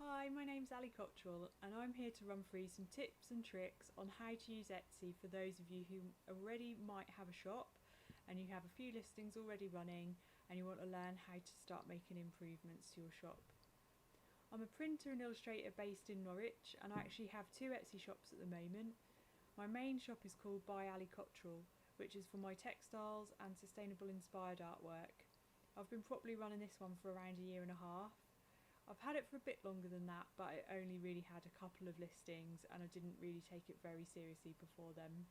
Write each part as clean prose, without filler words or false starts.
Hi, my name's Cottrell and I'm here to run through some tips and tricks on how to use Etsy for those of you who already might have a shop and you have a few listings already running and you want to learn how to start making improvements to your shop. I'm a printer and illustrator based in Norwich and I actually have two Etsy shops at the moment. My main shop is called By Cottrell, which is for my textiles and sustainable inspired artwork. I've been properly running this one for around a year and a half. I've had it for a bit longer than that, but I only really had a couple of listings and I didn't really take it very seriously before then.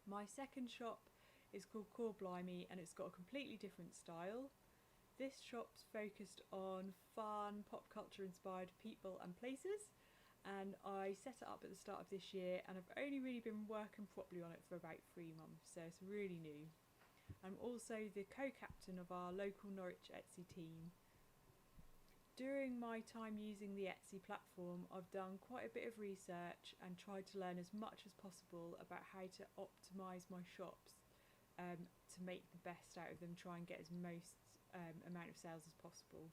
My second shop is called Blimey and it's got a completely different style. This shop's focused on fun, pop culture inspired people and places, and I set it up at the start of this year and I've only really been working properly on it for about 3 months, so it's really new. I'm also the co-captain of our local Norwich Etsy team. During my time using the Etsy platform, I've done quite a bit of research and tried to learn as much as possible about how to optimise my shops to make the best out of them, try and get as most amount of sales as possible.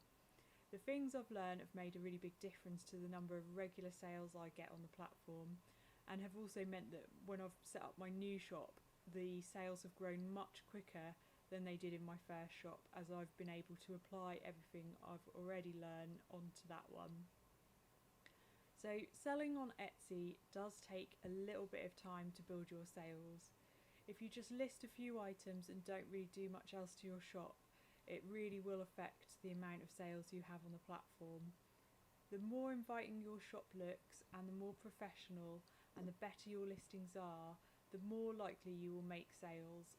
The things I've learned have made a really big difference to the number of regular sales I get on the platform, and have also meant that when I've set up my new shop, the sales have grown much quicker than they did in my first shop, as I've been able to apply everything I've already learned onto that one. So selling on Etsy does take a little bit of time to build your sales. If you just list a few items and don't really do much else to your shop, it really will affect the amount of sales you have on the platform. The more inviting your shop looks and the more professional and the better your listings are, the more likely you will make sales.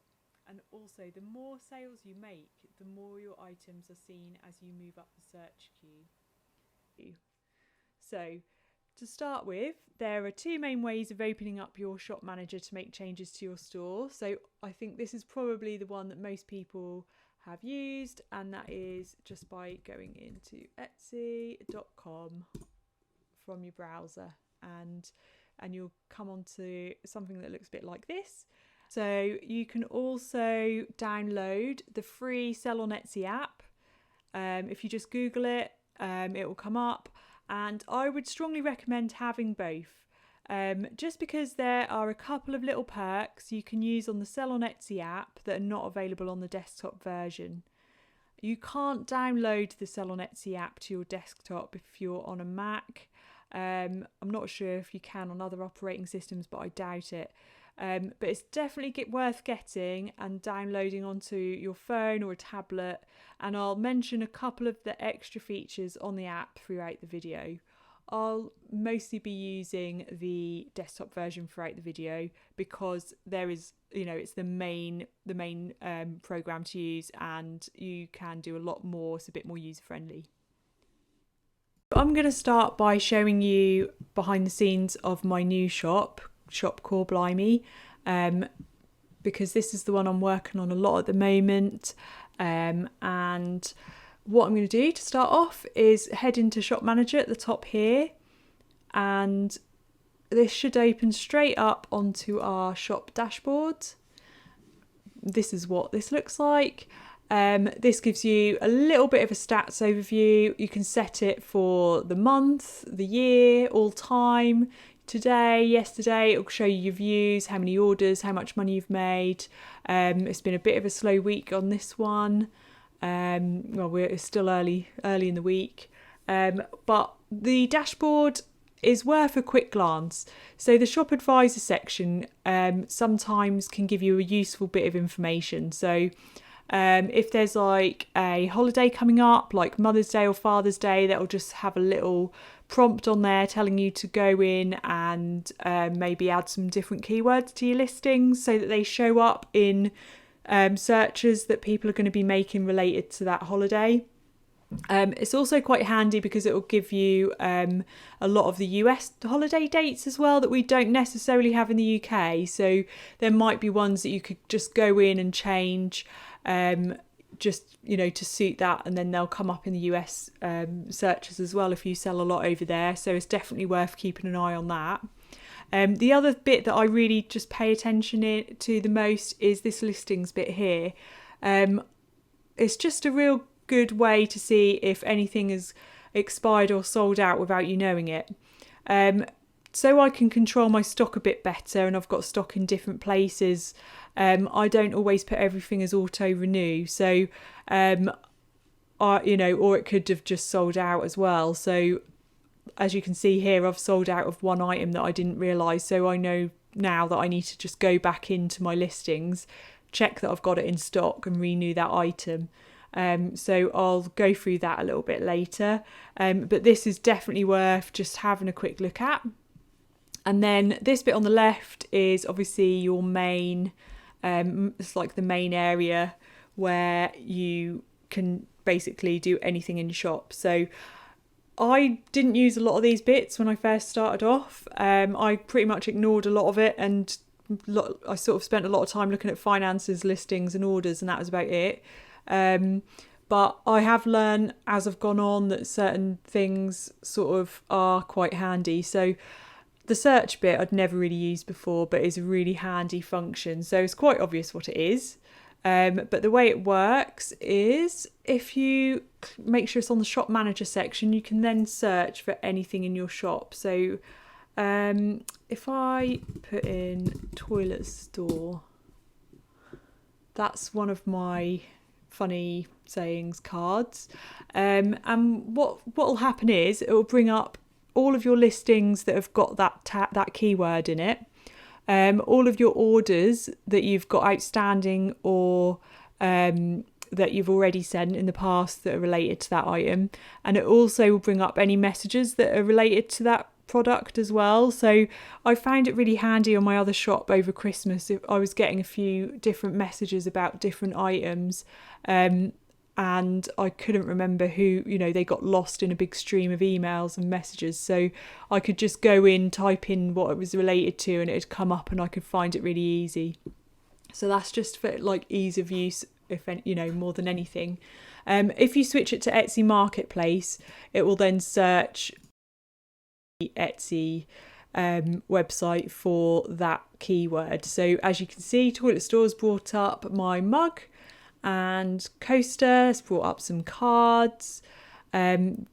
And also, the more sales you make, the more your items are seen as you move up the search queue. So, to start with, there are two main ways of opening up your shop manager to make changes to your store. So I think this is probably the one that most people have used, and that is just by going into etsy.com from your browser, and you'll come onto something that looks a bit like this. So you can also download the free Sell on Etsy app. If you just Google it, it will come up. And I would strongly recommend having both. Just because there are a couple of little perks you can use on the Sell on Etsy app that are not available on the desktop version. You can't download the Sell on Etsy app to your desktop if you're on a Mac. I'm not sure if you can on other operating systems, but I doubt it. But it's definitely worth getting and downloading onto your phone or a tablet, and I'll mention a couple of the extra features on the app throughout the video. I'll mostly be using the desktop version throughout the video because there is, it's the main program to use, and you can do a lot more. It's a bit more user friendly. I'm going to start by showing you behind the scenes of my new shop Blimey, because this is the one I'm working on a lot at the moment, and what I'm going to do to start off is head into Shop Manager at the top here, and this should open straight up onto our shop dashboard. This is what this looks like. This gives you a little bit of a stats overview. You can set it for the month, the year, all time, today, yesterday. It'll show you your views, how many orders, how much money you've made. It's been a bit of a slow week on this one. We're still early in the week. But the dashboard is worth a quick glance. So the shop advisor section sometimes can give you a useful bit of information. So if there's like a holiday coming up, like Mother's Day or Father's Day, that'll just have a little prompt on there telling you to go in and maybe add some different keywords to your listings so that they show up in searches that people are going to be making related to that holiday. It's also quite handy because it will give you a lot of the US holiday dates as well that we don't necessarily have in the UK. So there might be ones that you could just go in and change to suit that, and then they'll come up in the US searches as well if you sell a lot over there. So it's definitely worth keeping an eye on that. The other bit that I really just pay attention to the most is this listings bit here. It's just a real good way to see if anything is expired or sold out without you knowing it. So I can control my stock a bit better, and I've got stock in different places. I don't always put everything as auto renew, so or it could have just sold out as well. So as you can see here, I've sold out of one item that I didn't realise, so I know now that I need to just go back into my listings, check that I've got it in stock and renew that item. So I'll go through that a little bit later, but this is definitely worth just having a quick look at. And then this bit on the left is obviously your main, it's like the main area where you can basically do anything in your shop. So I didn't use a lot of these bits when I first started off. I pretty much ignored a lot of it, and I sort of spent a lot of time looking at finances, listings and orders, and that was about it. But I have learned as I've gone on that certain things sort of are quite handy. So the search bit I'd never really used before, but is a really handy function. So it's quite obvious what it is. But the way it works is if you make sure it's on the shop manager section, you can then search for anything in your shop. So if I put in toilet store, that's one of my funny sayings cards. And what will happen is it will bring up all of your listings that have got that keyword in it. All of your orders that you've got outstanding or that you've already sent in the past that are related to that item. And it also will bring up any messages that are related to that product as well. So I found it really handy on my other shop over Christmas. I was getting a few different messages about different items, and I couldn't remember who, they got lost in a big stream of emails and messages. So I could just go in, type in what it was related to, and it'd come up and I could find it really easy. So that's just for like ease of use, if more than anything. If you switch it to Etsy Marketplace, it will then search the Etsy website for that keyword. So as you can see, toilet store's brought up my mug and coaster. It's brought up some cards. The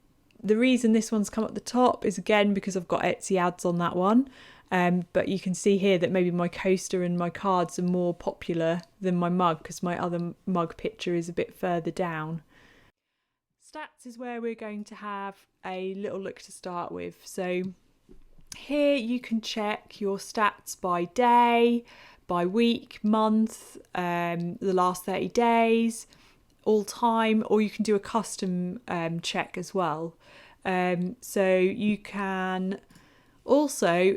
reason this one's come up the top is again because I've got Etsy ads on that one. But you can see here that maybe my coaster and my cards are more popular than my mug because my other mug picture is a bit further down. Stats is where we're going to have a little look to start with. So here you can check your stats by day, by week, month, the last 30 days, all time, or you can do a custom check as well. So you can also,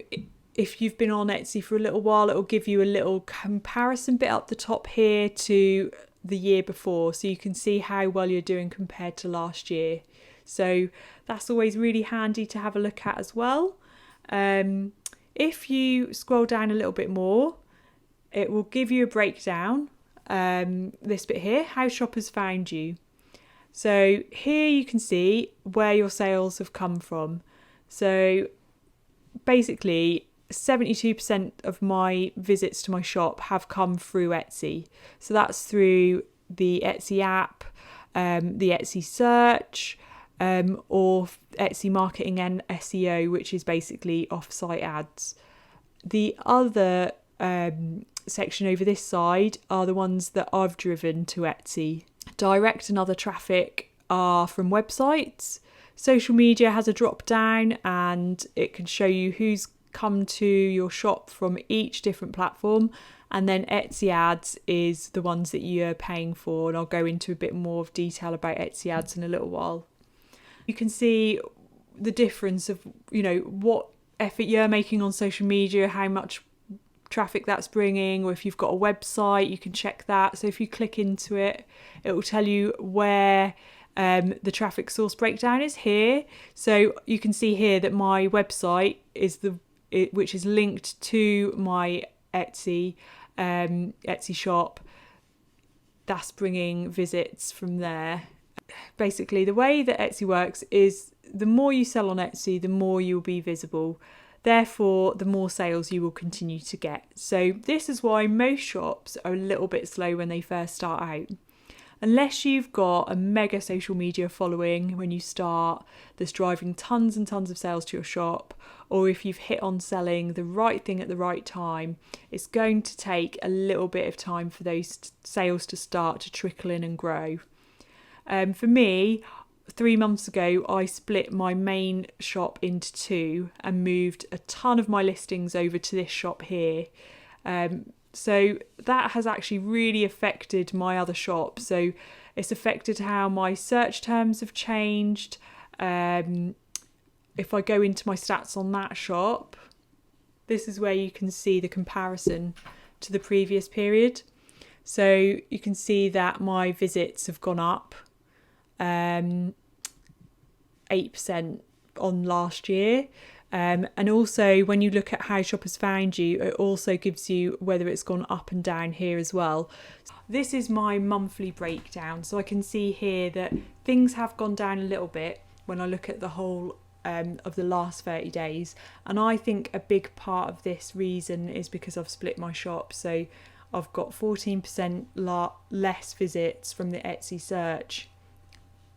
if you've been on Etsy for a little while, it will give you a little comparison bit up the top here to the year before, so you can see how well you're doing compared to last year. So that's always really handy to have a look at as well. If you scroll down a little bit more, it will give you a breakdown, this bit here, how shoppers found you. So here you can see where your sales have come from. So basically 72% of my visits to my shop have come through Etsy. So that's through the Etsy app, the Etsy search, or Etsy marketing and SEO, which is basically off-site ads. The other section over this side are the ones that I've driven to Etsy. Direct and other traffic are from websites. Social media has a drop down and it can show you who's come to your shop from each different platform, and then Etsy ads is the ones that you're paying for, and I'll go into a bit more of detail about Etsy ads in a little while. You can see the difference of what effort you're making on social media, how much traffic that's bringing, or if you've got a website you can check that. So if you click into it, it will tell you where the traffic source breakdown is here. So you can see here that my website is which is linked to my Etsy shop. That's bringing visits from there. Basically, the way that Etsy works is the more you sell on Etsy, the more you'll be visible. Therefore, the more sales you will continue to get. So this is why most shops are a little bit slow when they first start out. unless you've got a mega social media following when you start that's driving tons and tons of sales to your shop, or if you've hit on selling the right thing at the right time, it's going to take a little bit of time for those sales to start to trickle in and grow. For me, 3 months ago, I split my main shop into two and moved a ton of my listings over to this shop here. So that has actually really affected my other shop. So it's affected how my search terms have changed. If I go into my stats on that shop, this is where you can see the comparison to the previous period. So you can see that my visits have gone up 8% on last year. And also when you look at how shoppers found you, it also gives you whether it's gone up and down here as well. This is my monthly breakdown. So I can see here that things have gone down a little bit when I look at the whole of the last 30 days. And I think a big part of this reason is because I've split my shop. So I've got 14% less visits from the Etsy search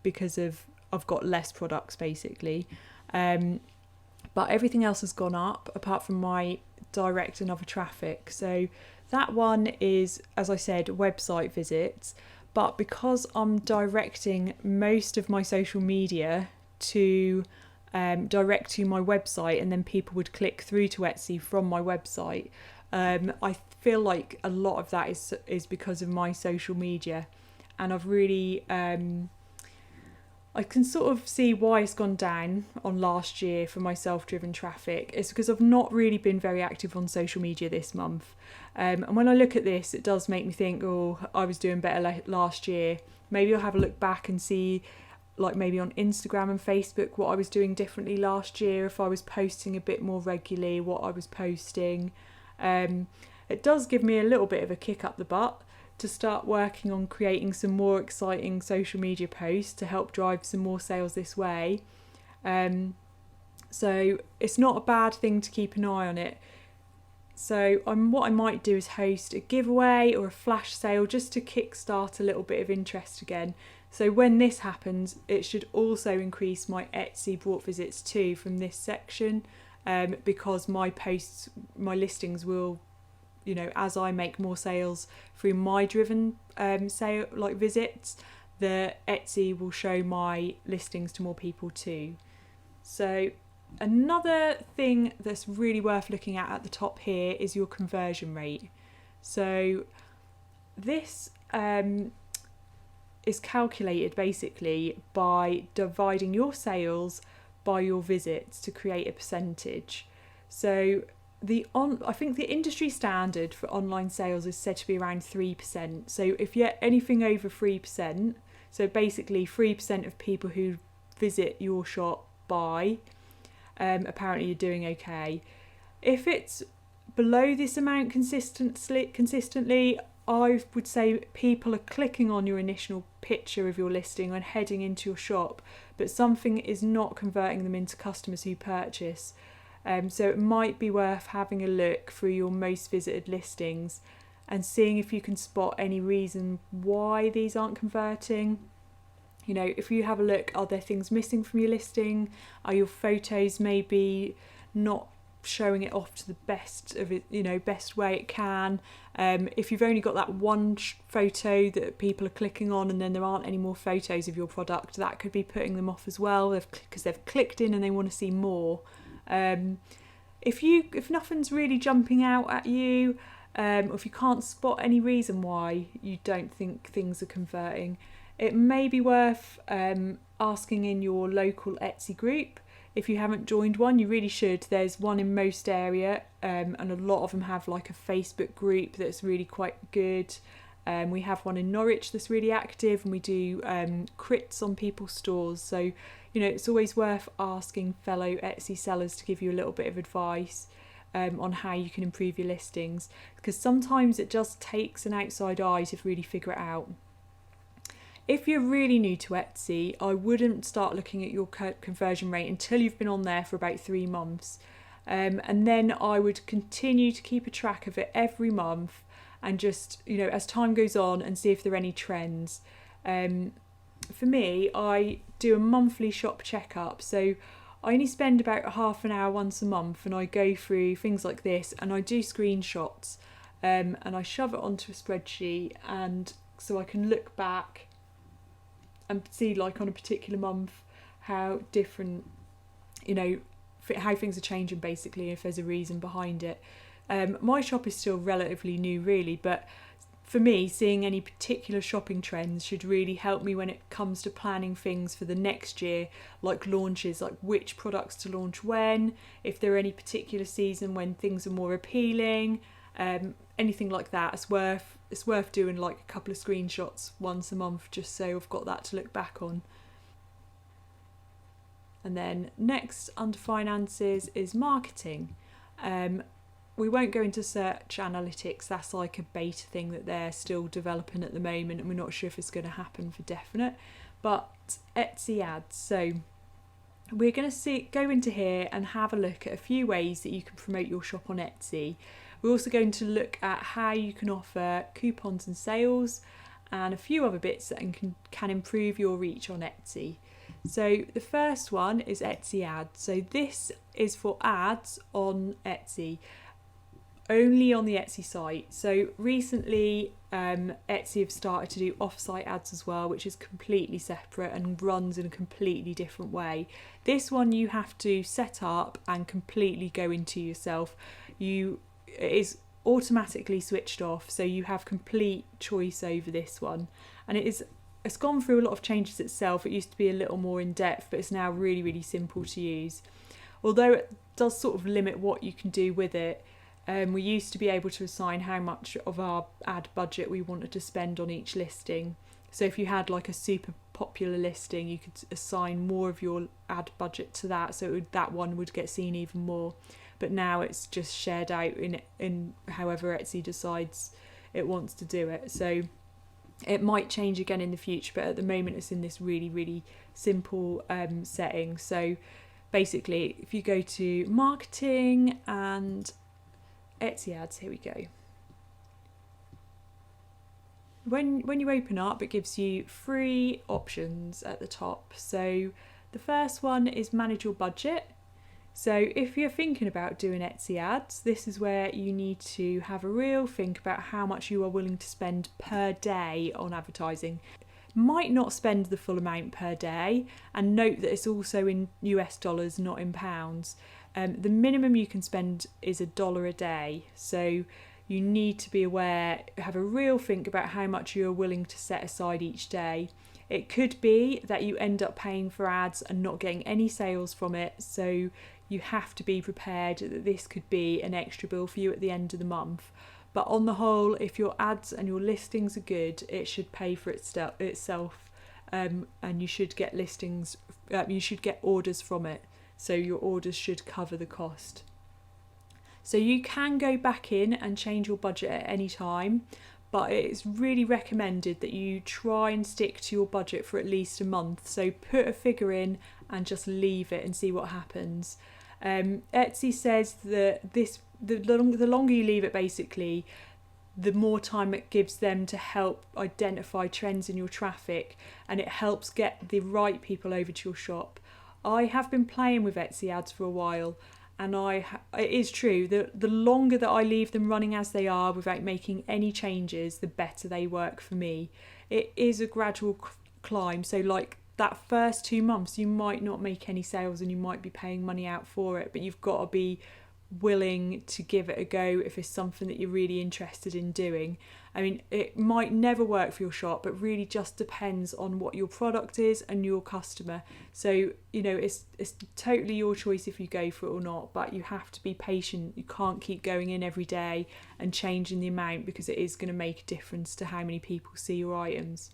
because I've got less products basically. But everything else has gone up apart from my direct and other traffic. So that one is, as I said, website visits. But because I'm directing most of my social media to direct to my website, and then people would click through to Etsy from my website, I feel like a lot of that is because of my social media. And I've really... I can sort of see why it's gone down on last year for my self-driven traffic. It's because I've not really been very active on social media this month. And when I look at this, it does make me think, oh, I was doing better last year. Maybe I'll have a look back and see, like maybe on Instagram and Facebook, what I was doing differently last year, if I was posting a bit more regularly, what I was posting. It does give me a little bit of a kick up the butt to start working on creating some more exciting social media posts to help drive some more sales this way. So it's not a bad thing to keep an eye on it. So what I might do is host a giveaway or a flash sale just to kickstart a little bit of interest again. So when this happens, it should also increase my Etsy brought visits too from this section, because my posts, my listings will, you know, as I make more sales through my driven sale like visits, the Etsy will show my listings to more people too. So another thing that's really worth looking at the top here is your conversion rate. So this is calculated basically by dividing your sales by your visits to create a percentage. So I think the industry standard for online sales is said to be around 3%. So if you're anything over 3%, so basically 3% of people who visit your shop buy, apparently you're doing okay. If it's below this amount consistently, I would say people are clicking on your initial picture of your listing and heading into your shop, but something is not converting them into customers who purchase. So it might be worth having a look through your most visited listings and seeing if you can spot any reason why these aren't converting. You know, if you have a look, are there things missing from your listing? Are your photos maybe not showing it off to the best of it, you know, best way it can? If you've only got that one photo that people are clicking on and then there aren't any more photos of your product, that could be putting them off as well because they've clicked in and they want to see more. If nothing's really jumping out at you, or if you can't spot any reason why you don't think things are converting, it may be worth asking in your local Etsy group. If you haven't joined one, you really should. There's one in most area, and a lot of them have like a Facebook group that's really quite good. We have one in Norwich that's really active, and we do crits on people's stores. So, you know, it's always worth asking fellow Etsy sellers to give you a little bit of advice on how you can improve your listings, because sometimes it just takes an outside eye to really figure it out. If you're really new to Etsy, I wouldn't start looking at your conversion rate until you've been on there for about 3 months. And then I would continue to keep a track of it every month and just, you know, as time goes on and see if there are any trends. For me, I do a monthly shop checkup, so I only spend about half an hour once a month, and I go through things like this, and I do screenshots, and I shove it onto a spreadsheet, and so I can look back and see, like, on a particular month how different, how things are changing, basically, if there's a reason behind it. My shop is still relatively new, really, but for me, seeing any particular shopping trends should really help me when it comes to planning things for the next year, like launches, like which products to launch when, if there are any particular season when things are more appealing, anything like that. It's worth doing like a couple of screenshots once a month, just so I've got that to look back on. And then next under finances is marketing. We won't go into search analytics, that's like a beta thing that they're still developing at the moment, and we're not sure if it's going to happen for definite. But Etsy ads, so we're going to go into here and have a look at a few ways that you can promote your shop on Etsy. We're also going to look at how you can offer coupons and sales, and a few other bits that can improve your reach on Etsy. So the first one is Etsy ads. So this is for ads on Etsy, only on the Etsy site. So recently Etsy have started to do off-site ads as well, which is completely separate and runs in a completely different way. This one you have to set up and completely go into yourself. It is automatically switched off, so you have complete choice over this one, and it's gone through a lot of changes itself. It used to be a little more in depth, but it's now really, really simple to use, although it does sort of limit what you can do with it. We used to be able to assign how much of our ad budget we wanted to spend on each listing. So if you had like a super popular listing, you could assign more of your ad budget to that, so that one would get seen even more. But now it's just shared out in however Etsy decides it wants to do it. So it might change again in the future, but at the moment it's in this really, really simple setting. So basically, if you go to marketing and Etsy ads, here we go. When you open up, it gives you 3 options at the top. So the first one is manage your budget. So if you're thinking about doing Etsy ads, this is where you need to have a real think about how much you are willing to spend per day on advertising. Might not spend the full amount per day, and note that it's also in US dollars, not in pounds. The minimum you can spend is $1 a day, so you need to be aware, have a real think about how much you're willing to set aside each day. It could be that you end up paying for ads and not getting any sales from it, so you have to be prepared that this could be an extra bill for you at the end of the month. But on the whole, if your ads and your listings are good, it should pay for itself, and you should get you should get orders from it, so your orders should cover the cost. So you can go back in and change your budget at any time, but it's really recommended that you try and stick to your budget for at least a month. So put a figure in and just leave it and see what happens. Etsy says that the longer you leave it, basically, the more time it gives them to help identify trends in your traffic, and it helps get the right people over to your shop. I have been playing with Etsy ads for a while, and it is true that the longer that I leave them running as they are without making any changes, the better they work for me. It is a gradual climb, so like that first 2 months you might not make any sales and you might be paying money out for it, but you've got to be willing to give it a go if it's something that you're really interested in doing. I mean, it might never work for your shop, but really just depends on what your product is and your customer. So, it's totally your choice if you go for it or not, but you have to be patient. You can't keep going in every day and changing the amount, because it is going to make a difference to how many people see your items.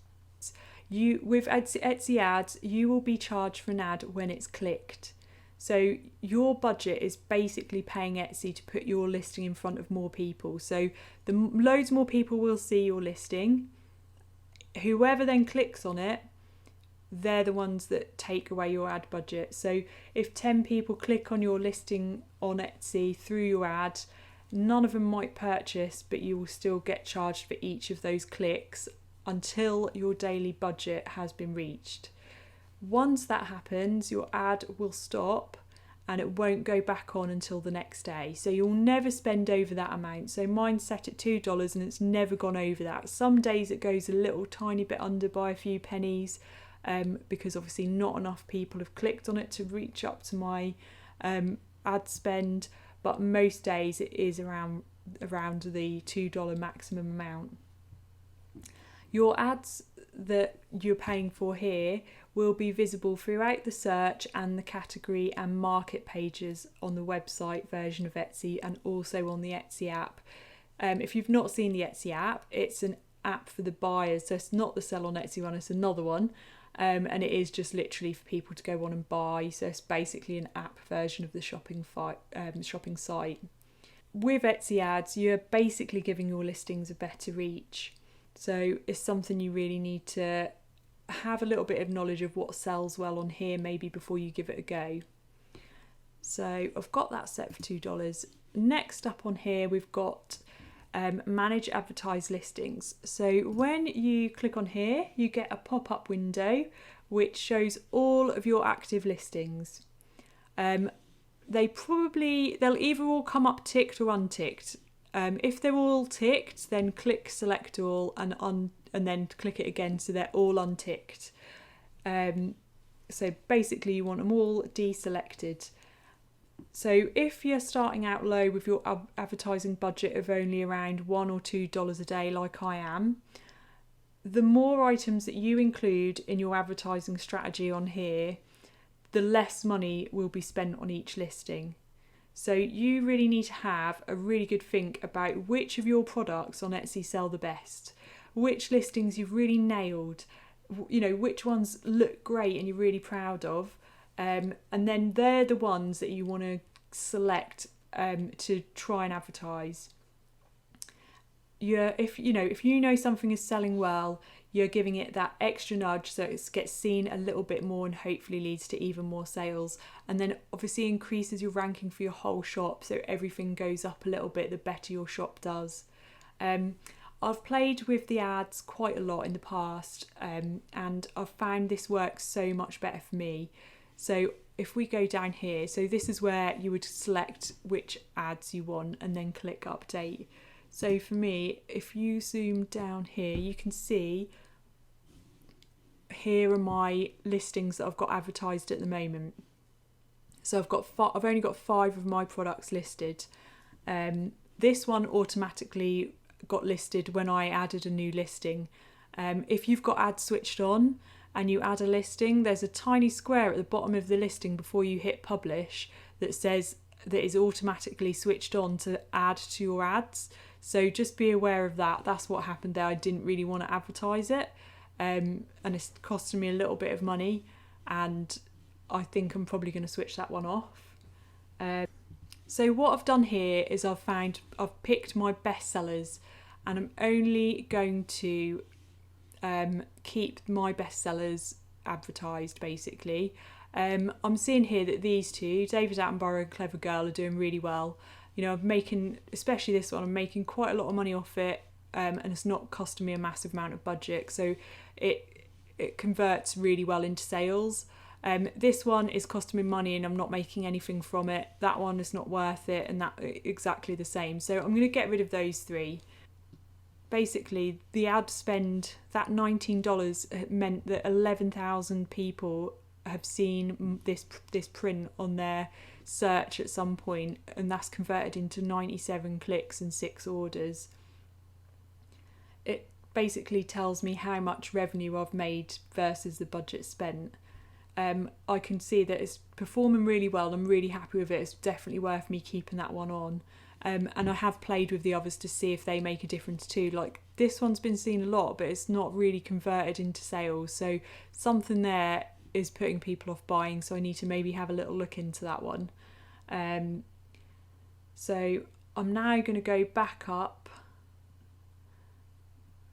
With Etsy ads, you will be charged for an ad when it's clicked. So your budget is basically paying Etsy to put your listing in front of more people. So loads more people will see your listing. Whoever then clicks on it, they're the ones that take away your ad budget. So if 10 people click on your listing on Etsy through your ad, none of them might purchase, but you will still get charged for each of those clicks until your daily budget has been reached. Once that happens, your ad will stop and it won't go back on until the next day. So you'll never spend over that amount. So mine's set at $2 and it's never gone over that. Some days it goes a little tiny bit under by a few pennies, because obviously not enough people have clicked on it to reach up to my ad spend, but most days it is around the $2 maximum amount. Your ads that you're paying for here will be visible throughout the search and the category and market pages on the website version of Etsy, and also on the Etsy app. If you've not seen the Etsy app, it's an app for the buyers, so it's not the Sell on Etsy one, it's another one, and it is just literally for people to go on and buy. So it's basically an app version of the shopping site. With Etsy ads, you're basically giving your listings a better reach. So it's something you really need to have a little bit of knowledge of what sells well on here maybe before you give it a go. So I've got that set for $2. Next up on here we've got manage advertised listings. So when you click on here, you get a pop-up window which shows all of your active listings. They'll either all come up ticked or unticked. If they're all ticked, then click select all and then click it again so they're all unticked. So basically you want them all deselected. So if you're starting out low with your advertising budget of only around $1 or $2 a day like I am, the more items that you include in your advertising strategy on here, the less money will be spent on each listing. So you really need to have a really good think about which of your products on Etsy sell the best, which listings you've really nailed, which ones look great and you're really proud of, and then they're the ones that you want to select to try and advertise. If you know something is selling well, you're giving it that extra nudge so it gets seen a little bit more and hopefully leads to even more sales, and then obviously increases your ranking for your whole shop, so everything goes up a little bit the better your shop does. I've played with the ads quite a lot in the past, and I've found this works so much better for me. So if we go down here, so this is where you would select which ads you want and then click update. So for me, if you zoom down here, you can see here are my listings that I've got advertised at the moment. So I've only got 5 of my products listed. This one automatically got listed when I added a new listing. If you've got ads switched on and you add a listing, there's a tiny square at the bottom of the listing before you hit publish that says that is automatically switched on to add to your ads. So just be aware of that. That's what happened there. I didn't really want to advertise it, and it's costing me a little bit of money, and I think I'm probably going to switch that one off. So what I've done here is I've picked my best sellers, and I'm only going to keep my best sellers advertised basically. I'm seeing here that these two, David Attenborough and Clever Girl, are doing really well. I'm making, especially this one, I'm making quite a lot of money off it, and it's not costing me a massive amount of budget, so it converts really well into sales. This one is costing me money and I'm not making anything from it. That one is not worth it, and that exactly the same. So I'm going to get rid of those 3. Basically, the ad spend, that $19 meant that 11,000 people have seen this print on their search at some point, and that's converted into 97 clicks and 6 orders. It basically tells me how much revenue I've made versus the budget spent. I can see that it's performing really well. I'm really happy with it. It's definitely worth me keeping that one on. And I have played with the others to see if they make a difference too. Like this one's been seen a lot, but it's not really converted into sales. So something there is putting people off buying. So I need to maybe have a little look into that one. So I'm now going to go back up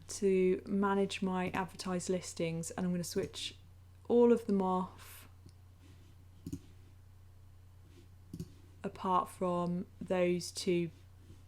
to manage my advertised listings, and I'm going to switch all of them off apart from those 2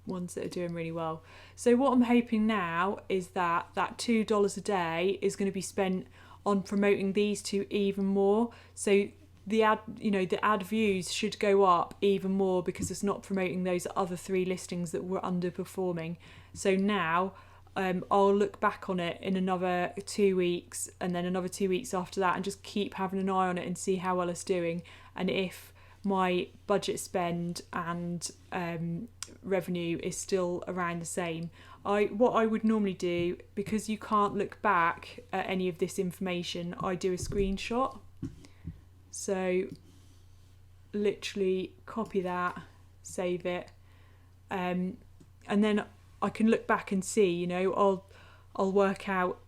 ones that are doing really well. So what I'm hoping now is that $2 a day is going to be spent on promoting these two even more. So the ad views should go up even more because it's not promoting those other 3 listings that were underperforming. So now I'll look back on it in another 2 weeks and then another 2 weeks after that and just keep having an eye on it and see how well it's doing, and if my budget spend and revenue is still around the same. What I would normally do, because you can't look back at any of this information, I do a screenshot. So literally copy that, save it, and then I can look back and see, I'll work out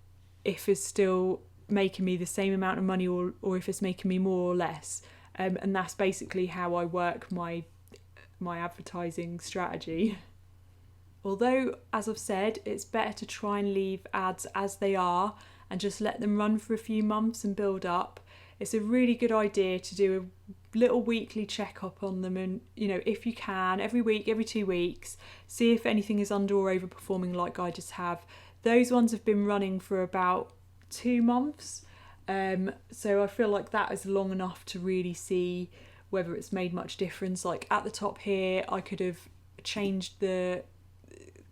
if it's still making me the same amount of money or if it's making me more or less. And that's basically how I work my advertising strategy. Although, as I've said, it's better to try and leave ads as they are and just let them run for a few months and build up. It's a really good idea to do a little weekly check-up on them, and if you can, every week, every 2 weeks, see if anything is under or overperforming like I just have. Those ones have been running for about 2 months. So I feel like that is long enough to really see whether it's made much difference. Like at the top here, I could have changed the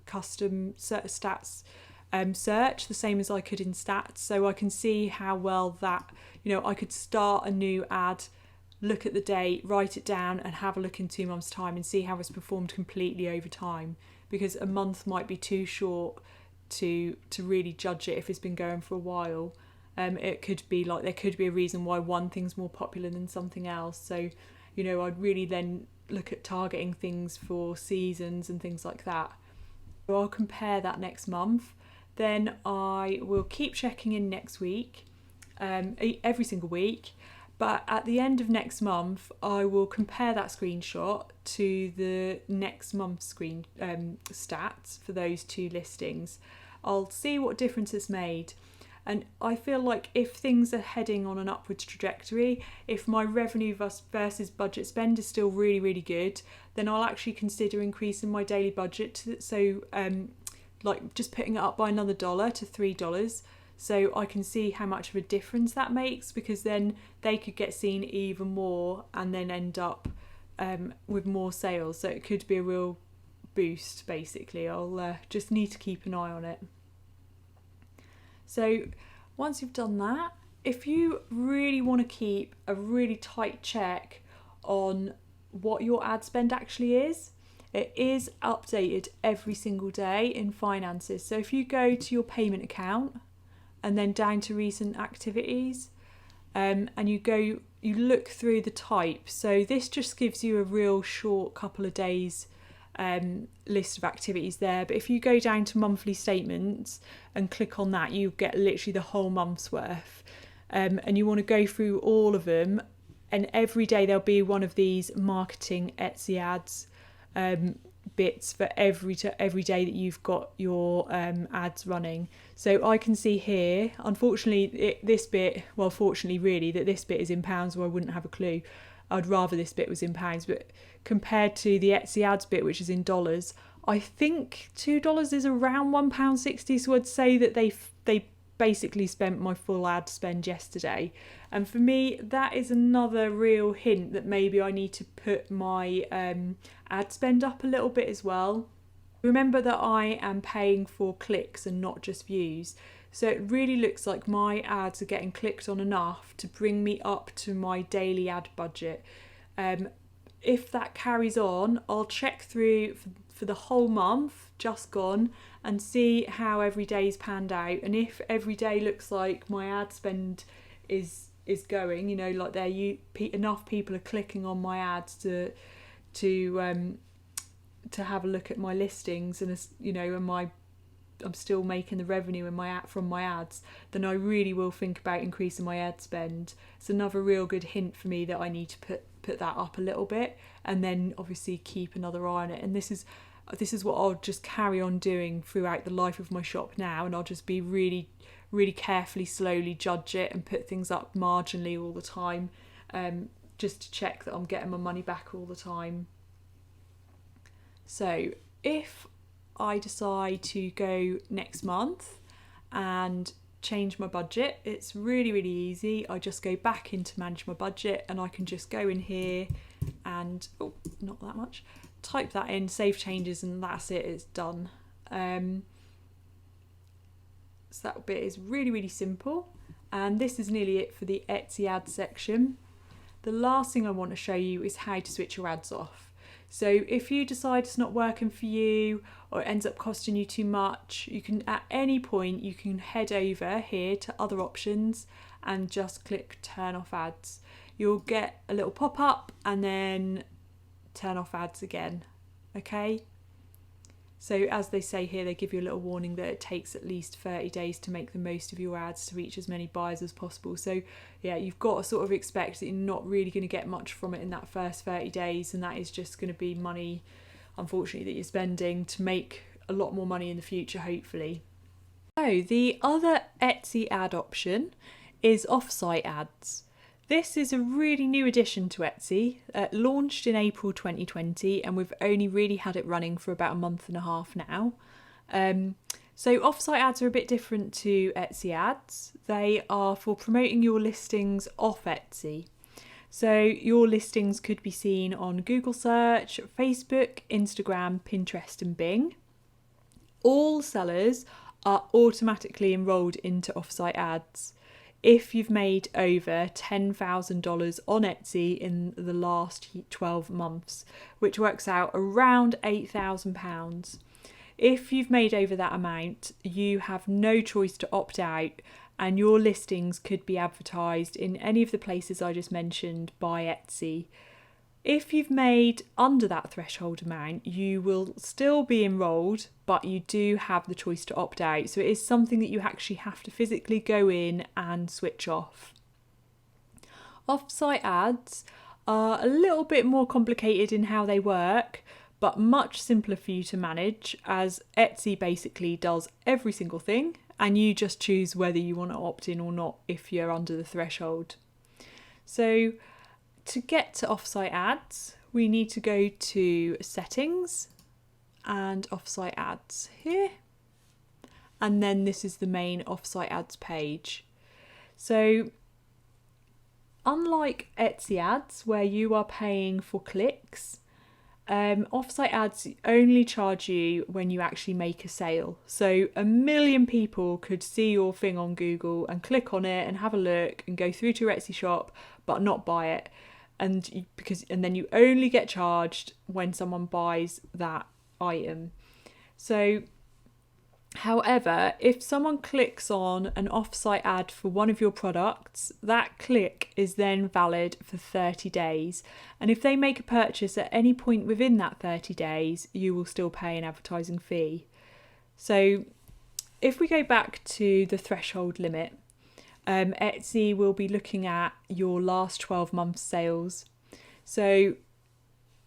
custom stats search the same as I could in stats, so I can see how well that, I could start a new ad, look at the date, write it down and have a look in 2 months' time and see how it's performed completely over time, because a month might be too short to really judge it if it's been going for a while. It could be like there could be a reason why one thing's more popular than something else. So, I'd really then look at targeting things for seasons and things like that. So I'll compare that next month. Then I will keep checking in next week, every single week. But at the end of next month, I will compare that screenshot to the next month's stats for those 2 listings. I'll see what difference it's made. And I feel like if things are heading on an upwards trajectory, if my revenue versus budget spend is still really, really good, then I'll actually consider increasing my daily budget. Like just putting it up by another $1 to $3, so I can see how much of a difference that makes, because then they could get seen even more and then end up with more sales. So it could be a real boost, basically. I'll just need to keep an eye on it. So once you've done that, if you really want to keep a really tight check on what your ad spend actually is, it is updated every single day in finances. So if you go to your payment account and then down to recent activities, and you look through the type. So this just gives you a real short couple of days list of activities there. But if you go down to monthly statements and click on that, you get literally the whole month's worth. And you want to go through all of them, and every day there'll be one of these marketing Etsy ads bits for every day that you've got your ads running. So I can see here, unfortunately fortunately really, that this bit is in pounds, or I wouldn't have a clue. I'd rather this bit was in pounds, but compared to the Etsy ads bit, which is in dollars, I think $2 is around £1.60. So I'd say that they basically spent my full ad spend yesterday. And for me, that is another real hint that maybe I need to put my ad spend up a little bit as well. Remember that I am paying for clicks and not just views. So it really looks like my ads are getting clicked on enough to bring me up to my daily ad budget. If that carries on, I'll check through for the whole month just gone and see how every day's panned out. And if every day looks like my ad spend is going, like enough people are clicking on my ads to have a look at my listings, and I'm still making the revenue from my ads, then I really will think about increasing my ad spend. It's another real good hint for me that I need to put that up a little bit, and then obviously keep another eye on it. And this is what I'll just carry on doing throughout the life of my shop now, and I'll just be really, really carefully, slowly judge it and put things up marginally all the time, just to check that I'm getting my money back all the time. So if I decide to go next month and change my budget, it's really, really easy. I just go back into manage my budget and I can just go in here and, oh, not that much, type that in, save changes, and that's it, it's done. So that bit is really, really simple. And this is nearly it for the Etsy ads section. The last thing I want to show you is how to switch your ads off. So if you decide it's not working for you or it ends up costing you too much, you can at any point you can head over here to other options and just click turn off ads. You'll get a little pop-up and then turn off ads again. Okay? So as they say here, they give you a little warning that it takes at least 30 days to make the most of your ads to reach as many buyers as possible. So yeah, you've got to sort of expect that you're not really going to get much from it in that first 30 days. And that is just going to be money, unfortunately, that you're spending to make a lot more money in the future, hopefully. So the other Etsy ad option is off-site ads. This is a really new addition to Etsy, launched in April 2020, and we've only really had it running for about a month and a half now. So off-site ads are a bit different to Etsy ads. They are for promoting your listings off Etsy. So your listings could be seen on Google search, Facebook, Instagram, Pinterest and Bing. All sellers are automatically enrolled into off-site ads if you've made over $10,000 on Etsy in the last 12 months, which works out around £8,000. If you've made over that amount, you have no choice to opt out, and your listings could be advertised in any of the places I just mentioned by Etsy. If you've made under that threshold amount, you will still be enrolled, but you do have the choice to opt out. So it is something that you actually have to physically go in and switch off. Off-site ads are a little bit more complicated in how they work, but much simpler for you to manage, as Etsy basically does every single thing and you just choose whether you want to opt in or not if you're under the threshold. So to get to off-site ads, we need to go to settings and off-site ads here. And then this is the main off-site ads page. So unlike Etsy ads where you are paying for clicks, off-site ads only charge you when you actually make a sale. So 1 million people could see your thing on Google and click on it and have a look and go through to your Etsy shop but not buy it. And then you only get charged when someone buys that item. So however, if someone clicks on an off-site ad for one of your products, that click is then valid for 30 days. And if they make a purchase at any point within that 30 days, you will still pay an advertising fee. So if we go back to the threshold limit, Etsy will be looking at your last 12 months sales. So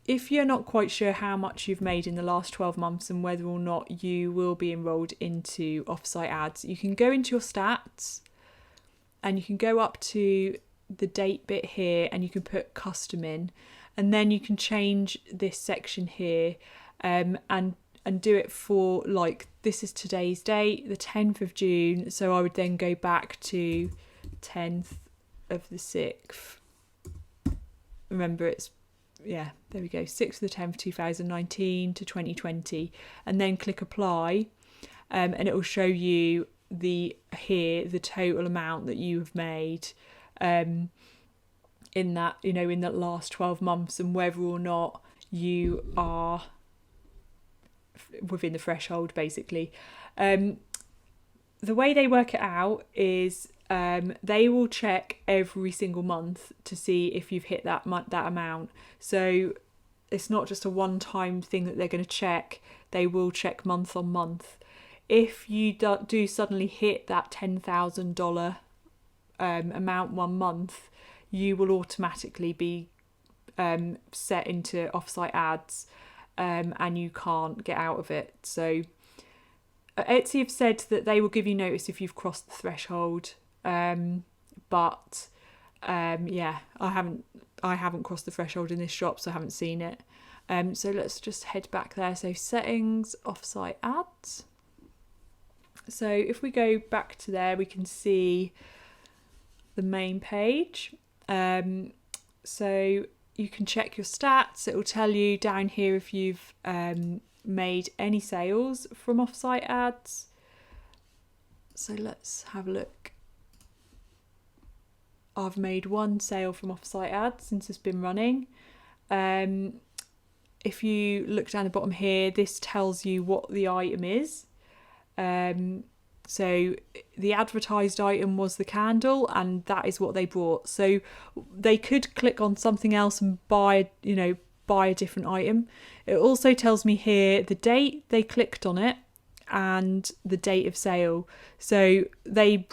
if you're not quite sure how much you've made in the last 12 months and whether or not you will be enrolled into off-site ads, you can go into your stats and you can go up to the date bit here and you can put custom in, and then you can change this section here and do it for, like, this is today's date, the 10th of June. So I would then go back to 10th of the 6th. Remember, it's, yeah, there we go, 6th of the 10th, 2019 to 2020. And then click apply, and it will show you the total amount that you have made in that, in that last 12 months and whether or not you are within the threshold, basically. The way they work it out is they will check every single month to see if you've hit that amount. So it's not just a one-time thing that they're going to check. They will check month on month. If you do suddenly hit that $10,000 amount one month, you will automatically be set into off-site ads. And you can't get out of it. So Etsy have said that they will give you notice if you've crossed the threshold, but yeah, I haven't crossed the threshold in this shop, so I haven't seen it. So let's just head back there. So settings, offsite ads. So if we go back to there, we can see the main page. So you can check your stats. It will tell you down here if you've made any sales from offsite ads. So let's have a look. I've made one sale from offsite ads since it's been running. If you look down the bottom here, this tells you what the item is. So the advertised item was the candle, and that is what they brought. So they could click on something else and buy a different item. It also tells me here the date they clicked on it and the date of sale. So they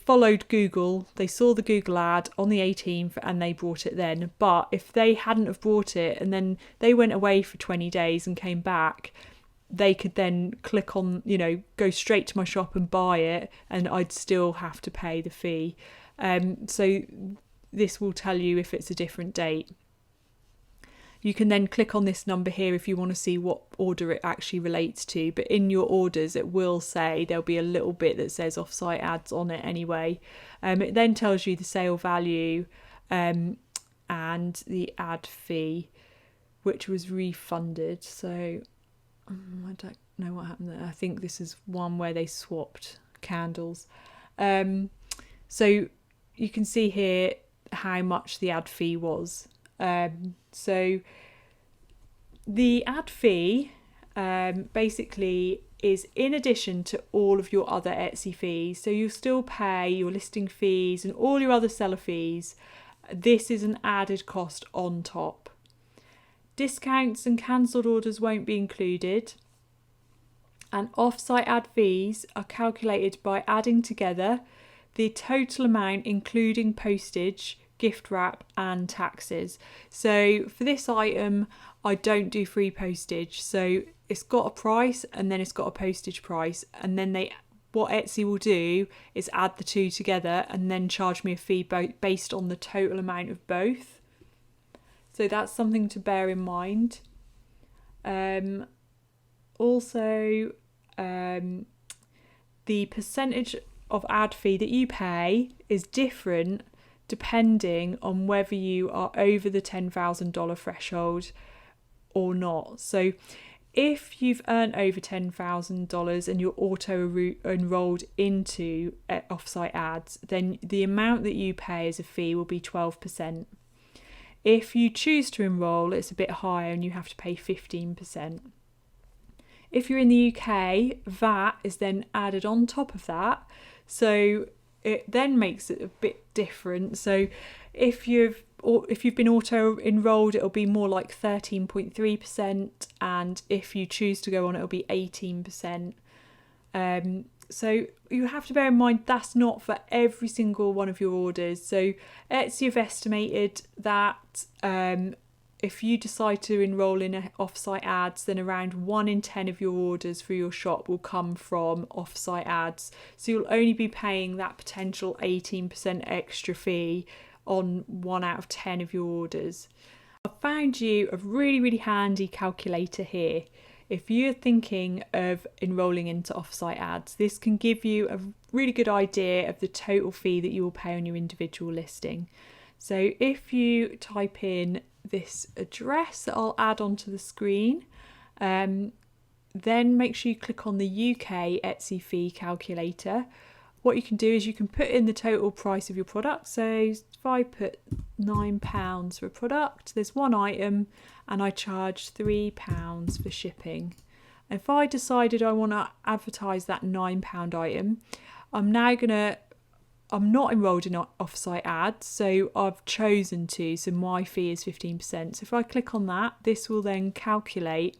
followed Google, they saw the Google ad on the 18th and they brought it then. But if they hadn't have brought it and then they went away for 20 days and came back, they could then click on, go straight to my shop and buy it, and I'd still have to pay the fee. So this will tell you if it's a different date. You can then click on this number here if you want to see what order it actually relates to. But in your orders, it will say there'll be a little bit that says offsite ads on it anyway. It then tells you the sale value and the ad fee, which was refunded. So I don't know what happened there. I think this is one where they swapped candles. So you can see here how much the ad fee was. So the ad fee basically is in addition to all of your other Etsy fees. So you'll still pay your listing fees and all your other seller fees. This is an added cost on top. Discounts and cancelled orders won't be included. And offsite ad fees are calculated by adding together the total amount including postage, gift wrap and taxes. So for this item, I don't do free postage. So it's got a price and then it's got a postage price, and then what Etsy will do is add the two together and then charge me a fee based on the total amount of both. So that's something to bear in mind. Also, the percentage of ad fee that you pay is different depending on whether you are over the $10,000 threshold or not. So if you've earned over $10,000 and you're auto-enrolled into offsite ads, then the amount that you pay as a fee will be 12%. If you choose to enrol, it's a bit higher and you have to pay 15%. If you're in the UK, VAT is then added on top of that. So it then makes it a bit different. So if you've been auto-enrolled, it'll be more like 13.3%. And if you choose to go on, it'll be 18%. So you have to bear in mind that's not for every single one of your orders. So Etsy have estimated that if you decide to enroll in offsite ads, then around 1 in 10 of your orders for your shop will come from offsite ads. So you'll only be paying that potential 18% extra fee on 1 out of 10 of your orders. I found you a really, really handy calculator here. If you're thinking of enrolling into offsite ads, this can give you a really good idea of the total fee that you will pay on your individual listing. So if you type in this address that I'll add onto the screen, then make sure you click on the UK Etsy fee calculator. What you can do is you can put in the total price of your product. So if I put £9 for a product, there's one item and I charge £3 for shipping. If I decided I want to advertise that £9 item, I'm not enrolled in offsite ads, so I've chosen to, so my fee is 15%. So if I click on that, this will then calculate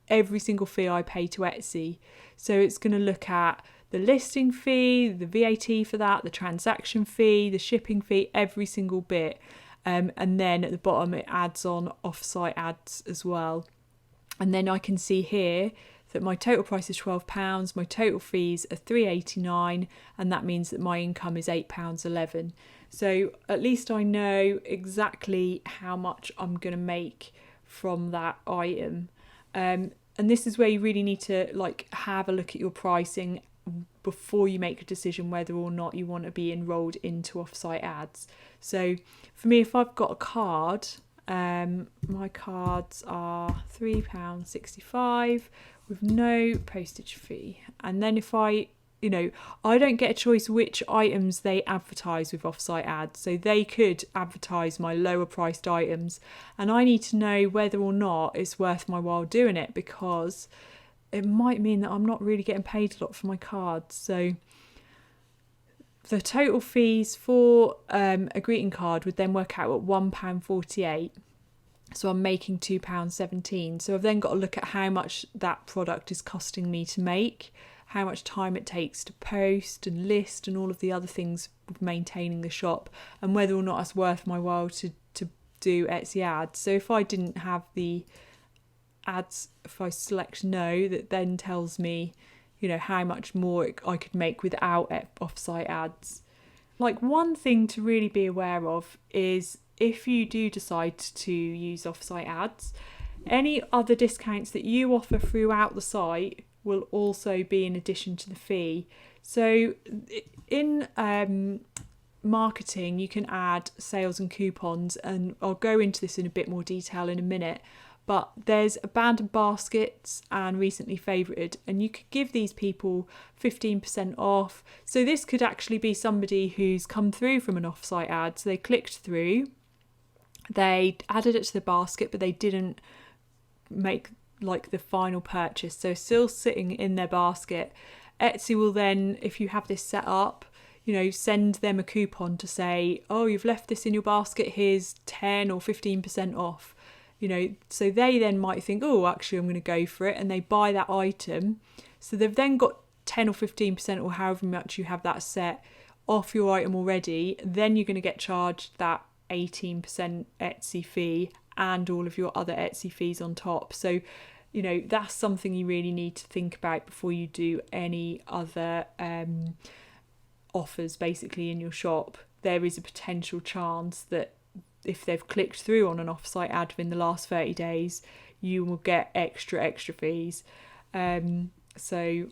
every single fee I pay to Etsy. So it's going to look at the listing fee, the VAT for that, the transaction fee, the shipping fee, every single bit. And then at the bottom it adds on offsite ads as well. And then I can see here that my total price is £12, my total fees are £3.89, and that means that my income is £8.11. So at least I know exactly how much I'm going to make from that item. And this is where you really need to like have a look at your pricing before you make a decision whether or not you want to be enrolled into off-site ads. So for me, if I've got a card, my cards are £3.65 with no postage fee. And then if I don't get a choice which items they advertise with off-site ads. So they could advertise my lower priced items, and I need to know whether or not it's worth my while doing it, because it might mean that I'm not really getting paid a lot for my cards. So the total fees for a greeting card would then work out at £1.48. So I'm making £2.17. So I've then got to look at how much that product is costing me to make, how much time it takes to post and list and all of the other things with maintaining the shop, and whether or not it's worth my while to do Etsy ads. So if I didn't have the ads, if I select no, that then tells me, how much more I could make without off-site ads. Like, one thing to really be aware of is if you do decide to use off-site ads, any other discounts that you offer throughout the site will also be in addition to the fee. So in marketing, you can add sales and coupons, and I'll go into this in a bit more detail in a minute, but there's abandoned baskets and recently favorited, and you could give these people 15% off. So this could actually be somebody who's come through from an off-site ad, so they clicked through, they added it to the basket, but they didn't make like the final purchase, so still sitting in their basket. Etsy will then, if you have this set up, send them a coupon to say, oh, you've left this in your basket, here's 10 or 15% off. So they then might think, oh, actually I'm going to go for it, and they buy that item. So they've then got 10 or 15% or however much you have that set off your item already. Then you're going to get charged that 18% Etsy fee and all of your other Etsy fees on top. So, that's something you really need to think about before you do any other offers basically in your shop. There is a potential chance that if they've clicked through on an off-site ad in the last 30 days, you will get extra fees. So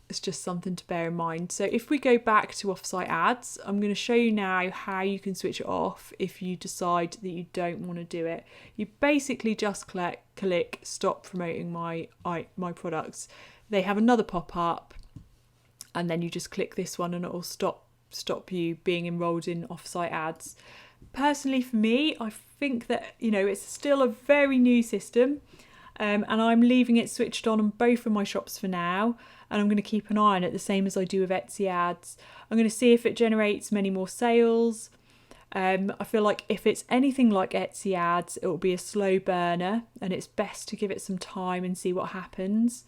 it's just something to bear in mind. So if we go back to off-site ads, I'm going to show you now how you can switch it off if you decide that you don't want to do it. You basically just click stop promoting my products. They have another pop-up, and then you just click this one and it will stop you being enrolled in off-site ads. Personally, for me, I think that it's still a very new system, and I'm leaving it switched on both of my shops for now. And I'm going to keep an eye on it the same as I do with Etsy ads. I'm going to see if it generates many more sales. I feel like if it's anything like Etsy ads, it will be a slow burner, and it's best to give it some time and see what happens.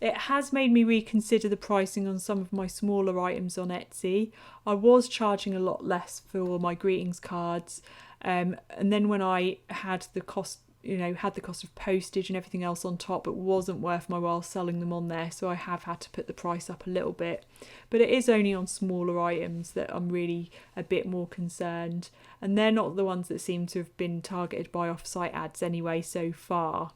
It has made me reconsider the pricing on some of my smaller items on Etsy. I was charging a lot less for my greetings cards, and then when I had the cost of postage and everything else on top, it wasn't worth my while selling them on there, so I have had to put the price up a little bit. But it is only on smaller items that I'm really a bit more concerned, and they're not the ones that seem to have been targeted by off-site ads anyway so far.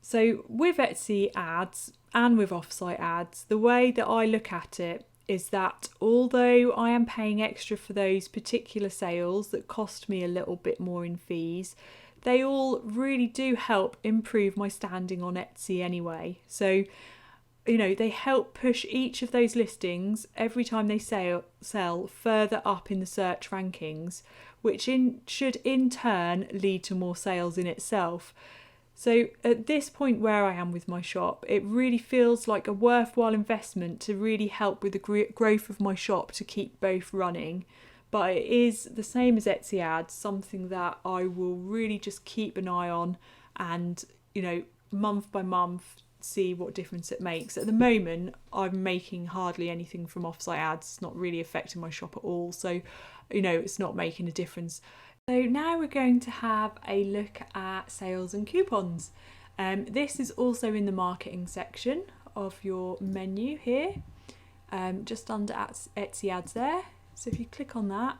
So with Etsy ads and with off-site ads, the way that I look at it is that although I am paying extra for those particular sales that cost me a little bit more in fees, they all really do help improve my standing on Etsy anyway. So, they help push each of those listings every time they sell further up in the search rankings, which should in turn lead to more sales in itself. So at this point where I am with my shop, it really feels like a worthwhile investment to really help with the growth of my shop to keep both running. But it is the same as Etsy ads, something that I will really just keep an eye on and, month by month, see what difference it makes. At the moment, I'm making hardly anything from off-site ads. It's not really affecting my shop at all. So, it's not making a difference. So now we're going to have a look at sales and coupons. This is also in the marketing section of your menu here, just under Etsy ads there. So if you click on that,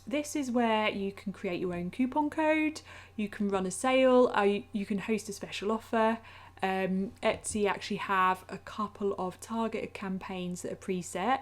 this is where you can create your own coupon code, you can run a sale, you can host a special offer. Etsy actually have a couple of targeted campaigns that are preset,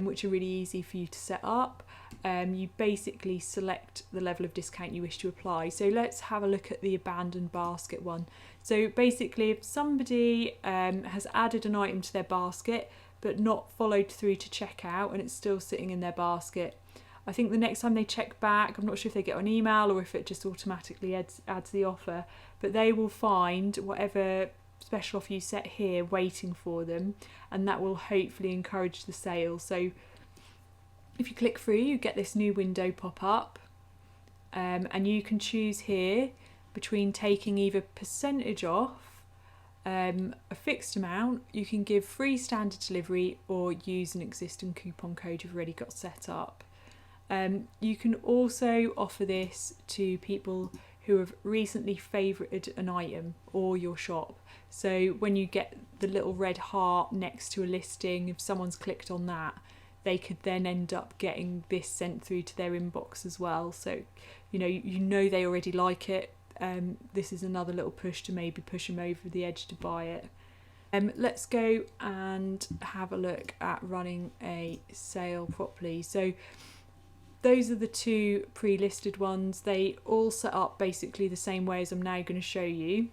which are really easy for you to set up. You basically select the level of discount you wish to apply. So let's have a look at the abandoned basket one. So basically, if somebody has added an item to their basket but not followed through to checkout and it's still sitting in their basket, I think the next time they check back, I'm not sure if they get an email or if it just automatically adds the offer, but they will find whatever special offer you set here waiting for them, and that will hopefully encourage the sale. So if you click through, you get this new window pop up, and you can choose here between taking either percentage off, a fixed amount, you can give free standard delivery, or use an existing coupon code you've already got set up. You can also offer this to people who have recently favorited an item or your shop. So when you get the little red heart next to a listing, if someone's clicked on that, they could then end up getting this sent through to their inbox as well. So you know they already like it. This is another little push to maybe push them over the edge to buy it. Let's go and have a look at running a sale properly. So those are the two pre-listed ones. They all set up basically the same way as I'm now going to show you.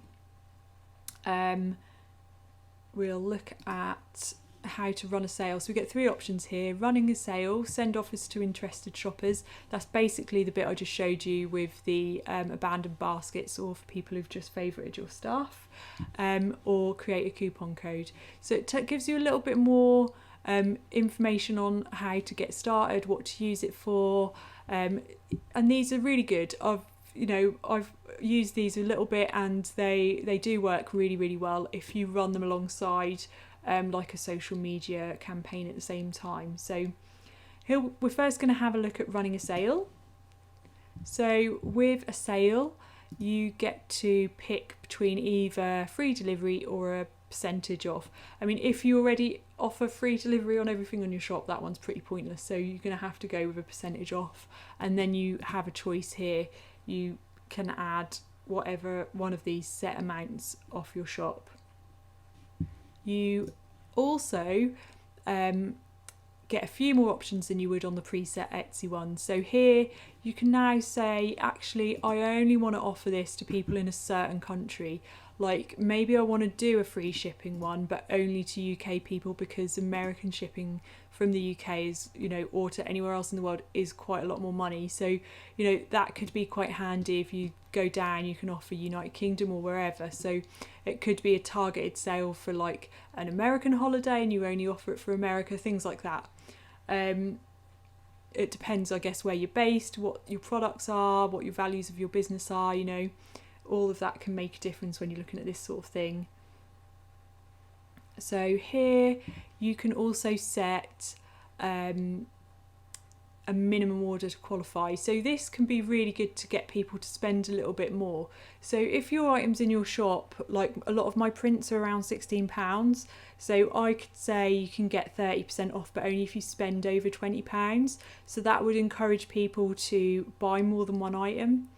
We'll look at how to run a sale. So we get three options here: running a sale, send offers to interested shoppers. That's basically the bit I just showed you with the abandoned baskets, or for people who've just favorited your stuff, or create a coupon code. So it gives you a little bit more information on how to get started, what to use it for, and these are really good. I've used these a little bit, and they do work really, really well if you run them alongside like a social media campaign at the same time. So we're first going to have a look at running a sale. So with a sale, you get to pick between either free delivery or a percentage off. I mean, if you already offer free delivery on everything on your shop, that one's pretty pointless, so you're going to have to go with a percentage off, and then you have a choice here. You can add whatever one of these set amounts off your shop. You also get a few more options than you would on the preset Etsy one. So here you can now say, actually, I only want to offer this to people in a certain country. Like maybe I want to do a free shipping one, but only to UK people, because American shipping from the UK is, or to anywhere else in the world, is quite a lot more money. So, that could be quite handy. If you go down, you can offer United Kingdom or wherever. So it could be a targeted sale for like an American holiday and you only offer it for America, things like that. It depends, I guess, where you're based, what your products are, what your values of your business are, all of that can make a difference when you're looking at this sort of thing. So here you can also set a minimum order to qualify. So this can be really good to get people to spend a little bit more. So if your items in your shop, like a lot of my prints are around £16, so I could say you can get 30% off, but only if you spend over £20. So that would encourage people to buy more than one item.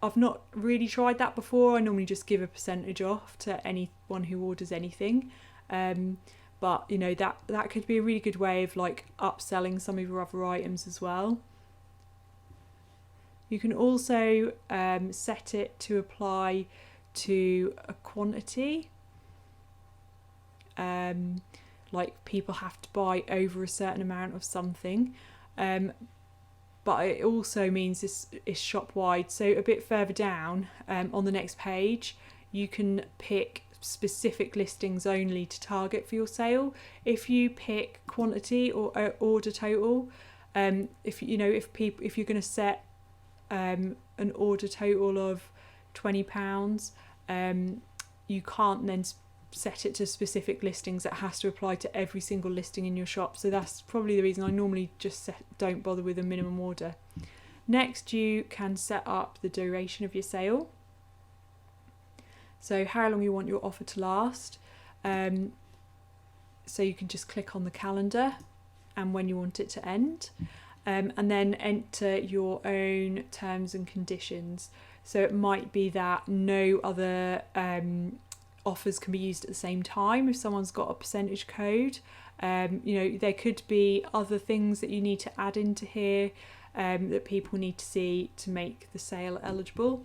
I've not really tried that before. I normally just give a percentage off to anyone who orders anything. But that could be a really good way of like upselling some of your other items as well. You can also set it to apply to a quantity. Like people have to buy over a certain amount of something. But it also means this is shop wide. So a bit further down on the next page, you can pick specific listings only to target for your sale. If you pick quantity or order total, if you're going to set an order total of £20, you can't then set it to specific listings. It has to apply to every single listing in your shop. So that's probably the reason I normally just don't bother with a minimum order. Next, you can set up the duration of your sale. So how long you want your offer to last. So you can just click on the calendar and when you want it to end. and then enter your own terms and conditions. So it might be that no other offers can be used at the same time if someone's got a percentage code. There could be other things that you need to add into here that people need to see to make the sale eligible.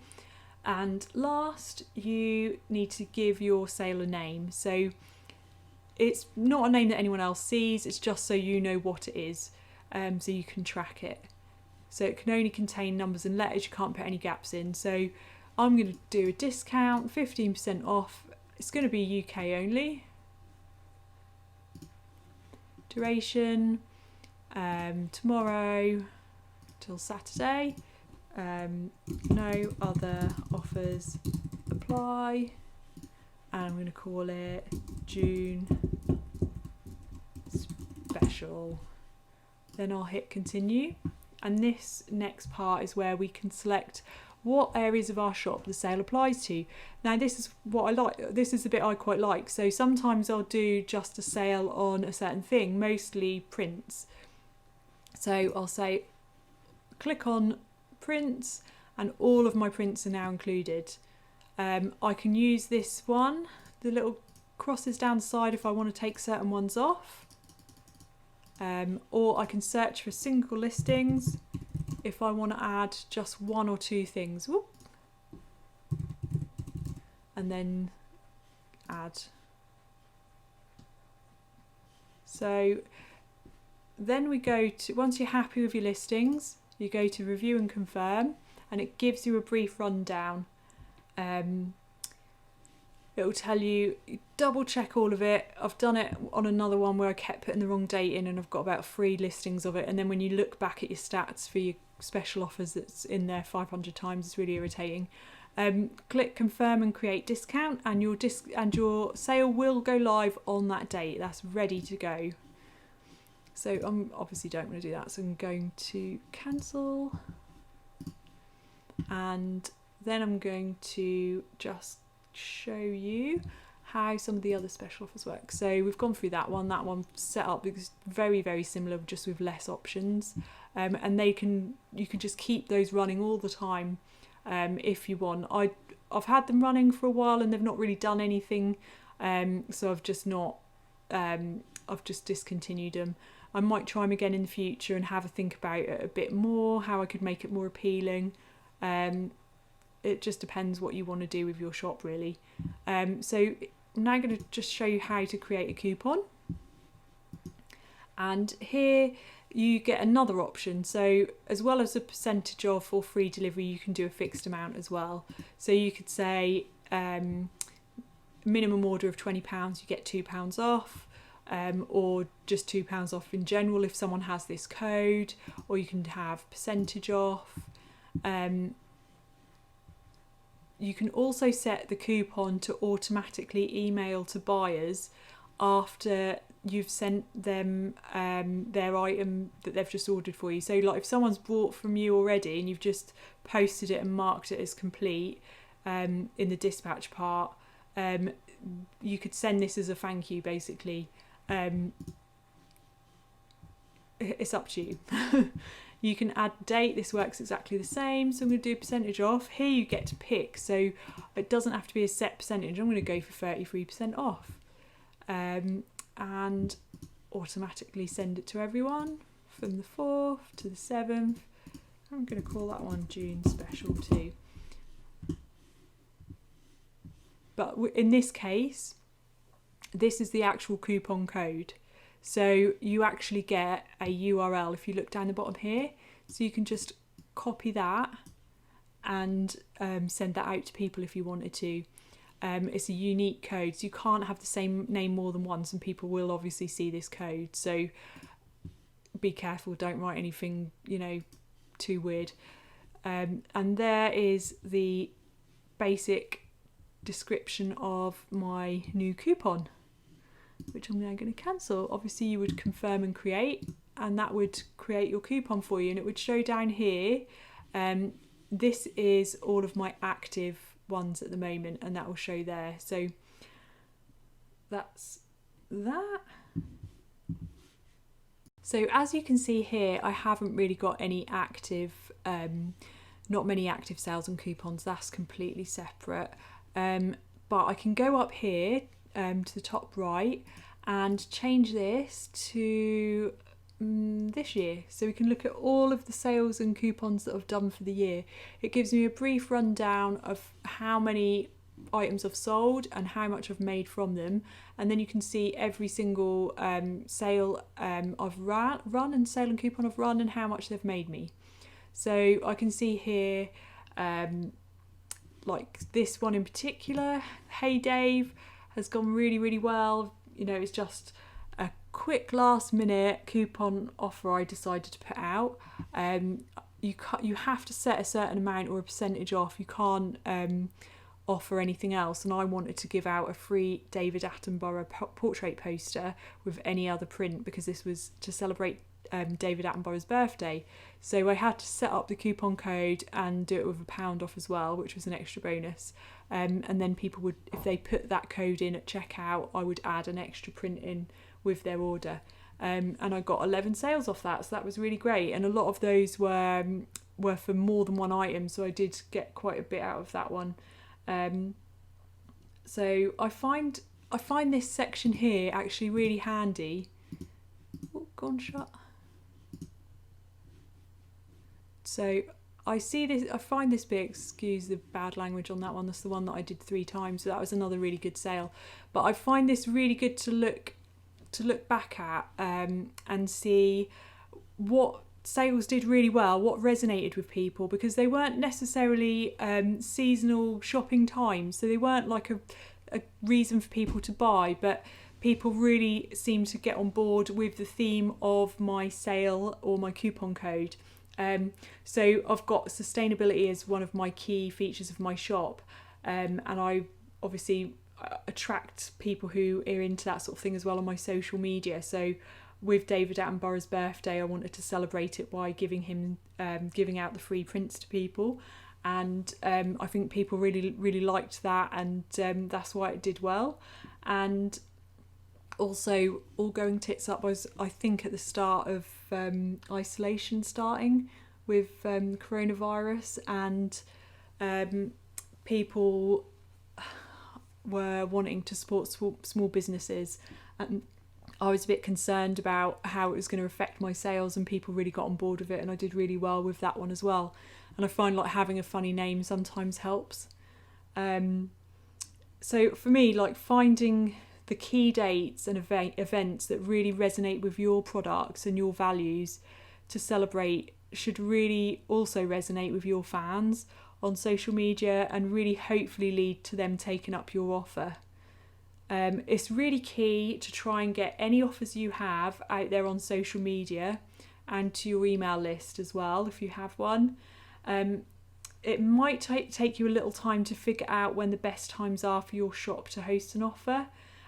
And last, you need to give your sale a name. So it's not a name that anyone else sees, it's just so you know what it is, so you can track it. So it can only contain numbers and letters, you can't put any gaps in. So I'm going to do a discount, 15% off. It's going to be UK only. Duration, tomorrow till Saturday. No other offers apply. And I'm going to call it June Special. Then I'll hit continue. And this next part is where we can select what areas of our shop the sale applies to. Now this is what I like, this is the bit I quite like. So sometimes I'll do just a sale on a certain thing, mostly prints. So I'll say click on prints and all of my prints are now included. I can use this one, the little crosses down the side if I want to take certain ones off. Or I can search for single listings if I want to add just one or two things. Whoop. And then add. So then we go to, once you're happy with your listings, you go to review and confirm, and it gives you a brief rundown. It will tell you, double check all of it. I've done it on another one where I kept putting the wrong date in and I've got about 3 listings of it, and then when you look back at your stats for your special offers that's in there 500 times, it's really irritating. Click confirm and create discount, and your sale will go live on that date. That's ready to go. So I obviously don't want to do that, so I'm going to cancel, and then I'm going to just show you how some of the other special offers work. So we've gone through that one set up is very, very similar, just with less options, and you can just keep those running all the time if you want. I've had them running for a while and they've not really done anything, so I've just discontinued them. I might try them again in the future and have a think about it a bit more, how I could make it more appealing. It just depends what you want to do with your shop, really. So I'm now going to just show you how to create a coupon. And here you get another option. So as well as a percentage off or free delivery, you can do a fixed amount as well. So you could say minimum order of £20, you get £2 off. Or just £2 off in general if someone has this code, or you can have percentage off. You can also set the coupon to automatically email to buyers after you've sent them their item that they've just ordered for you. So like if someone's bought from you already and you've just posted it and marked it as complete in the dispatch part, you could send this as a thank you basically. It's up to you. You can add date. This works exactly the same. So I'm going to do percentage off. Here you get to pick, so it doesn't have to be a set percentage. I'm going to go for 33% off, and automatically send it to everyone from the 4th to the 7th. I'm going to call that one June Special too. But in this case, this is the actual coupon code. So you actually get a URL if you look down the bottom here. So you can just copy that and send that out to people if you wanted to. It's a unique code, so you can't have the same name more than once, and people will obviously see this code. So be careful, don't write anything, too weird. And there is the basic description of my new coupon, which I'm now going to cancel. Obviously you would confirm and create, and that would create your coupon for you, and it would show down here. This is all of my active ones at the moment, and that will show there. So that's that. So as you can see here, I haven't really got any active, not many active sales and coupons. That's completely separate. But I can go up here to the top right and change this to this year, so we can look at all of the sales and coupons that I've done for the year. It gives me a brief rundown of how many items I've sold and how much I've made from them, and then you can see every single sale I've run and sale and coupon I've run and how much they've made me. So I can see here like this one in particular, Hey Dave, has gone really well. You know, it's just a quick last minute coupon offer I decided to put out. You have to set a certain amount or a percentage off. You can't offer anything else, and I wanted to give out a free David Attenborough portrait poster with any other print because this was to celebrate David Attenborough's birthday. So I had to set up the coupon code and do it with £1 off as well, which was an extra bonus. And then people would, if they put that code in at checkout, I would add an extra print in with their order. And I got 11 sales off that, so that was really great. And a lot of those were for more than one item, so I did get quite a bit out of that one. So I find this section here actually really handy. Oh, gone shut. So I find this bit, excuse the bad language on that one, that's the one that I did 3 times, so that was another really good sale. But I find this really good to look back at and see what sales did really well, what resonated with people, because they weren't necessarily seasonal shopping times, so they weren't like a reason for people to buy, but people really seemed to get on board with the theme of my sale or my coupon code. So I've got sustainability as one of my key features of my shop, and I obviously attract people who are into that sort of thing as well on my social media. So with David Attenborough's birthday, I wanted to celebrate it by giving out the free prints to people, and I think people really liked that, and that's why it did well. And also, all going tits up was, I think, at the start of isolation starting with coronavirus, and people were wanting to support small businesses, and I was a bit concerned about how it was going to affect my sales, and people really got on board with it, and I did really well with that one as well. And I find like having a funny name sometimes helps. So for me, like finding the key dates and events that really resonate with your products and your values to celebrate should really also resonate with your fans on social media and really hopefully lead to them taking up your offer. It's really key to try and get any offers you have out there on social media and to your email list as well if you have one. It might take you a little time to figure out when the best times are for your shop to host an offer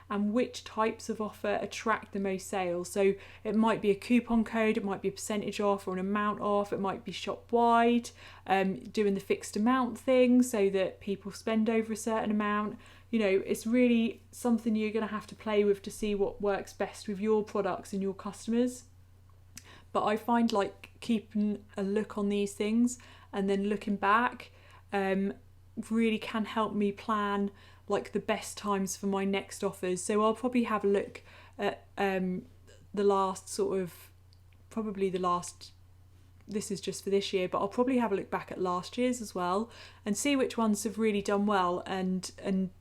and which types of offer attract the most sales. So it might be a coupon code, it might be a percentage off or an amount off, it might be shop wide, doing the fixed amount thing so that people spend over a certain amount. You know, it's really something you're going to have to play with to see what works best with your products and your customers. But I find like keeping a look on these things and then looking back really can help me plan like the best times for my next offers. So I'll probably have a look at this is just for this year, but I'll probably have a look back at last year's as well and see which ones have really done well, and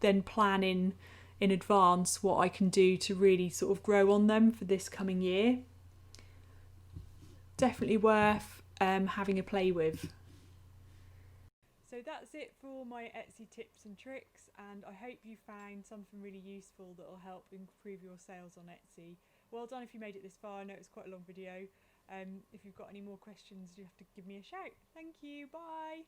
then plan in advance what I can do to really sort of grow on them for this coming year. Definitely worth having a play with. So that's it for all my Etsy tips and tricks, and I hope you found something really useful that will help improve your sales on Etsy. Well done if you made it this far. I know it's quite a long video. If you've got any more questions, you have to give me a shout. Thank you, bye.